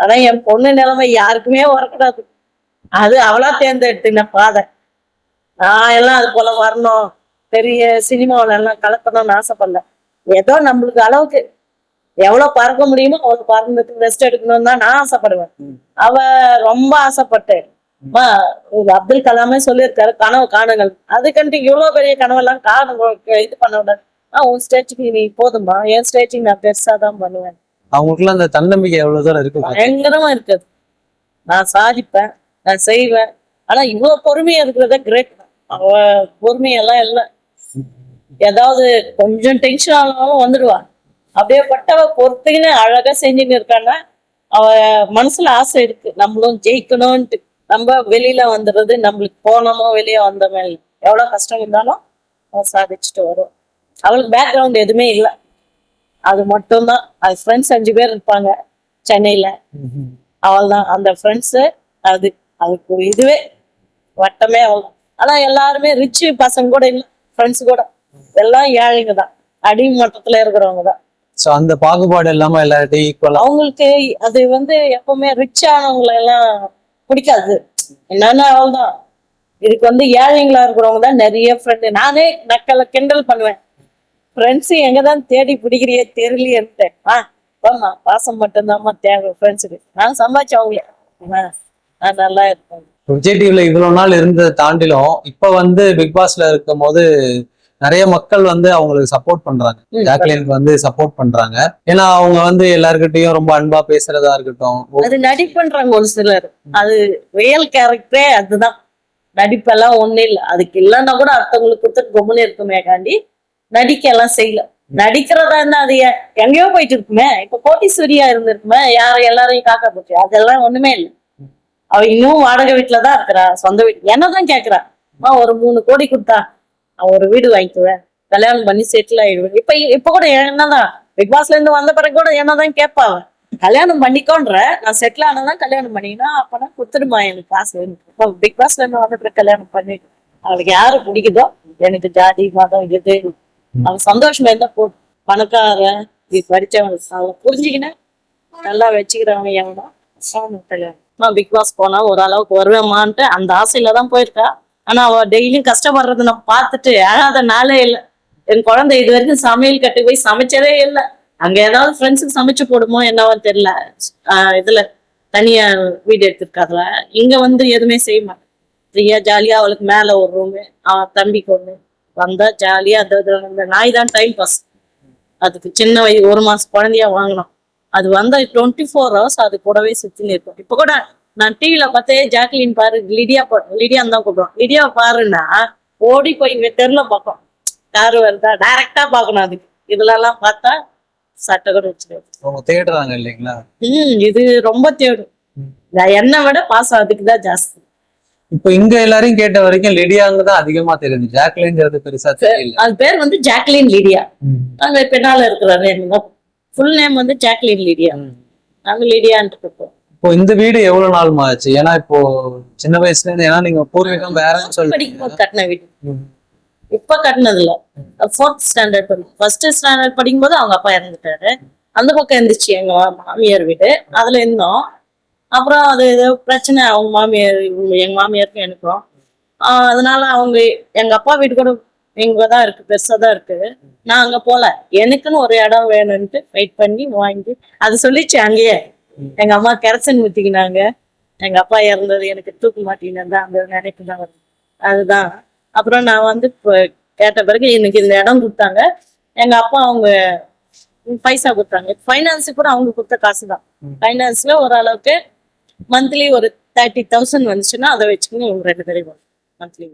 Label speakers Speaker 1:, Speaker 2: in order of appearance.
Speaker 1: ஆனா என் பொண்ணு நிலைமை யாருக்குமே வரக்கூடாது. அது அவளா தேர்ந்தெடுத்துன பாதை. நான் எல்லாம் அது போல வரணும், பெரிய சினிமாவில எல்லாம் கலக்கணும்னு ஆசைப்படல. ஏதோ நம்மளுக்கு அளவுக்கு எவ்வளவு பறக்க முடியுமோ அவ்வளவு பறந்துட்டு ரெஸ்ட் எடுக்கணும்னு தான் நான் ஆசைப்படுவேன். அவ ரொம்ப ஆசைப்பட்டு அப்துல் கலாமே சொல்லியிருக்காரு, கனவு காணுங்கள். அதுக்கண்டு இவ்வளவு பெரிய கனவெல்லாம் காணுங்க இது பண்ண விடாது. உன் ஸ்டேஜுக்கு நீ போதும்பா, என் ஸ்டேஜுக்கு நான் பெருசாதான் பண்ணுவேன்.
Speaker 2: அவங்களுக்குள்ள அந்த தன்னம்பிக்கை எவ்வளவு தூரம் இருக்கு?
Speaker 1: பயங்கரமா இருக்குது. நான் சாதிப்பேன், நான் செய்வேன். ஆனா இவ்வளவு பொறுமையா இருக்கிறத கிரேட். அவ பொறுமையெல்லாம் இல்லை. ஏதாவது கொஞ்சம் டென்ஷன் ஆனாலும் வந்துடுவா. அப்படியே பட்டவ பொறுத்துக்கின்னு அழகா செஞ்சுன்னு இருக்கான்னா அவ மனசுல ஆசை இருக்கு, நம்மளும் ஜெயிக்கணும்ன்ட்டு. நம்ம வெளியில வந்துடுறது, நம்மளுக்கு போனோமோ வெளியே வந்தோமே, எவ்வளவு கஷ்டம் இருந்தாலும் அவ சாதிச்சுட்டு வரும். அவளுக்கு பேக்ரவுண்ட் எதுவுமே இல்லை, அது மட்டும்தான். அது ஃப்ரெண்ட்ஸ் 5 பேர் இருப்பாங்க சென்னையில. அவள் தான் அந்த ஃப்ரெண்ட்ஸு. அதுக்கு இதுவே வட்டமே அவள். ஆனா எல்லாருமே ரிச் பசங்க கூட இல்லை, ஃப்ரெண்ட்ஸ் கூட எல்லாம் ஏழைங்க தான், அடிமட்டத்துல இருக்கிறவங்க தான்.
Speaker 2: சோ அந்த பாகுபாடு இல்லாம எல்லார்ட்டையும் ஈக்குவலா.
Speaker 1: அவங்களுக்கு அது எப்பவுமே ரிச் ஆனவங்களை எல்லாம் பிடிக்காது. என்னன்னா அவள்தான் இதுக்கு ஏழைங்களா இருக்கிறவங்க தான் நிறைய ஃப்ரெண்டு. நானே நக்கலை கிண்டல் பண்ணுவேன், ஃப்ரெண்ட்ஸ் எங்கதான் தேடி பிடிக்கிறியே தெரியலையேன்ட்டு. ஆமா, பாசம் மட்டும்தான்மா தேவை ஃப்ரெண்ட்ஸுக்கு. நான் சம்பாதிச்சு அவங்களே நான் நல்லா இருப்பேன்.
Speaker 2: விஜய் டிவில இவ்வளவு நாள் இருந்ததை தாண்டிலும் இப்ப பிக் பாஸ்ல இருக்கும் போது நிறைய மக்கள் அவங்களுக்கு சப்போர்ட் பண்றாங்க, ஜாக்லினுக்கு சப்போர்ட் பண்றாங்க. ஏன்னா அவங்க எல்லாருக்கிட்டையும் ரொம்ப அன்பா பேசுறதா இருக்கட்டும்.
Speaker 1: அது நடிப்புன்றாங்க ஒரு சிலர், அது ரியல் கேரக்டரே அதுதான். நடிப்பெல்லாம் ஒண்ணு இல்லை, அதுக்கு இல்லைன்னா கூட அடுத்தவங்களுக்கு கொடுத்துட்டு கொம்முன்னு இருக்குமே காண்டி நடிக்க எல்லாம் செய்யல. நடிக்கிறதா இருந்தா அது எங்கேயோ போயிட்டு இருக்குமே. இப்ப கோட்டீஸ்வரியா இருந்திருக்குமே, எல்லாரையும் காக்கா போச்சு. அதெல்லாம் ஒண்ணுமே இல்லை. அவ இன்னும் வாடகை வீட்டுலதான் இருக்கிறா, சொந்த வீட்டு. என்னதான் கேக்குறா, ஒரு 3 கோடி கொடுத்தா நான் ஒரு வீடு வாங்கிக்குவேன், கல்யாணம் பண்ணி செட்டில் ஆயிடுவேன். இப்ப கூட என்னதான் பிக் பாஸ்ல இருந்து வந்த பிறகு கூட என்னதான் கேட்பா, கல்யாணம் பண்ணிக்கோன்ற, நான் செட்டில் ஆனதான் கல்யாணம் பண்ணினா, அப்பனா கொடுத்துடுமா எனக்கு காசு. இப்போ பிக் பாஸ்ல இருந்து வந்த பிறகு கல்யாணம் பண்ணி அவளுக்கு யாரு பிடிக்குதோ, எனக்கு ஜாதி மதம் இது அவன் சந்தோஷமா இருந்தா போதும். பணக்கார படிச்சவன் அவளை புரிஞ்சுக்கினேன் நல்லா வச்சுக்கிறவங்க எவனோ கல்யாணம். நான் பிக் பாஸ் போனா ஓரளவுக்கு வருவேமான்ட்டு அந்த ஆசையில தான் போயிருக்கா. ஆனா அவ டெய்லியும் கஷ்டப்படுறது நான் பார்த்துட்டு அழாத நாளே இல்லை. என் குழந்தை இது வரைக்கும் சமையல் கட்டு போய் சமைச்சதே இல்லை. அங்க ஏதாவது ஃப்ரெண்ட்ஸுக்கு சமைச்சு போடுமோ என்னவோ தெரியல. இதுல தனியா வீடு எடுத்திருக்காதுல, இங்க எதுவுமே செய்ய மாட்டேன். ஃப்ரீயா ஜாலியா அவளுக்கு மேல ஒரு ரூமு, அவன் தம்பிக்கு ஒண்ணு. வந்தா ஜாலியா அந்த நாய் தான் டைம் பாஸ். அதுக்கு சின்ன 1 மாசம் குழந்தையா வாங்கினோம். அது 24 hours அது கூடவே சுத்தின்னு இருக்கும். இப்ப கூட நான் டிவில பார்த்தே, ஜாக்லின் பாரு, லிடியான்னு தான் கூப்பிடுவோம், லிடியா பாருன்னா ஓடி போய் தெருல பார்க்கும். காரு வருதா டைரக்டா பார்க்கணும். அதுக்கு இதுல எல்லாம் பார்த்தா சட்டை கூட வச்சுருவாங்க.
Speaker 2: தேடுறாங்க இல்லைங்களா?
Speaker 1: இது ரொம்ப தேடும். என்னை விட பாசம் அதுக்குதான் ஜாஸ்தி.
Speaker 2: இப்ப இங்க எல்லாரையும் கேட்ட வரைக்கும் லிடியாங்கதான் அதிகமா தெரியுது, ஜாக்லின்ங்கிறது பெருசா தெரியல.
Speaker 1: அது பேர் ஜாக்லின் லிடியா. நாங்க பின்னால இருக்கிற ஃபுல் நேம் ஜாக்லின் லிடியா. நாங்க லிடியான்ட்டு இருக்கோம்.
Speaker 2: இப்போ இந்த வீடு எவ்வளவு நாள் ஆச்சு? ஏன்னா இப்போ சின்ன வயசுல இருந்து, ஏன்னா நீங்க பூர்வீகம் வேறன்னு சொல்லி
Speaker 1: படிக்கும்போது கட்டின வீடு, இப்ப கட்டினது இல்ல. 4th ஸ்டாண்டர்ட் படிக்கும். 1st ஸ்டாண்டர்ட் படிக்கும் போது அவங்க அப்பா இறந்துட்டாரு. அந்த பக்கம் இருந்துச்சு எங்க மாமியார் வீடு, அதுல இருந்தோம். அப்புறம் அது ஏதோ பிரச்சனை அவங்க மாமியார், எங்க மாமியாருக்கும் எனக்கும். அதனால அவங்க எங்க அப்பா வீடு கூட இங்கதான் இருக்கு, பெருசாதான் இருக்கு. நான் அங்க போல, எனக்குன்னு ஒரு இடம் வேணும்ட்டு வெயிட் பண்ணி வாங்கி அது சொல்லிச்சு. அங்கேயே எங்க அம்மா கெரசன் ஊத்திக்கினாங்க. எங்க அப்பா இறந்தது எனக்கு தூக்க மாட்டீங்கன்னா அந்த நினைப்பு தான் வருது. அதுதான். அப்புறம் நான் கேட்ட பிறகு எனக்கு இந்த இடம் கொடுத்தாங்க. எங்க அப்பா அவங்க பைசா கொடுத்தாங்க. ஃபைனான்ஸு கூட அவங்க கொடுத்த காசு தான். ஃபைனான்ஸ்ல ஓரளவுக்கு மந்த்லி ஒரு 30,000 வந்துச்சுன்னா அதை வச்சுக்கணும். இவங்க 2 பேரும் மந்த்லி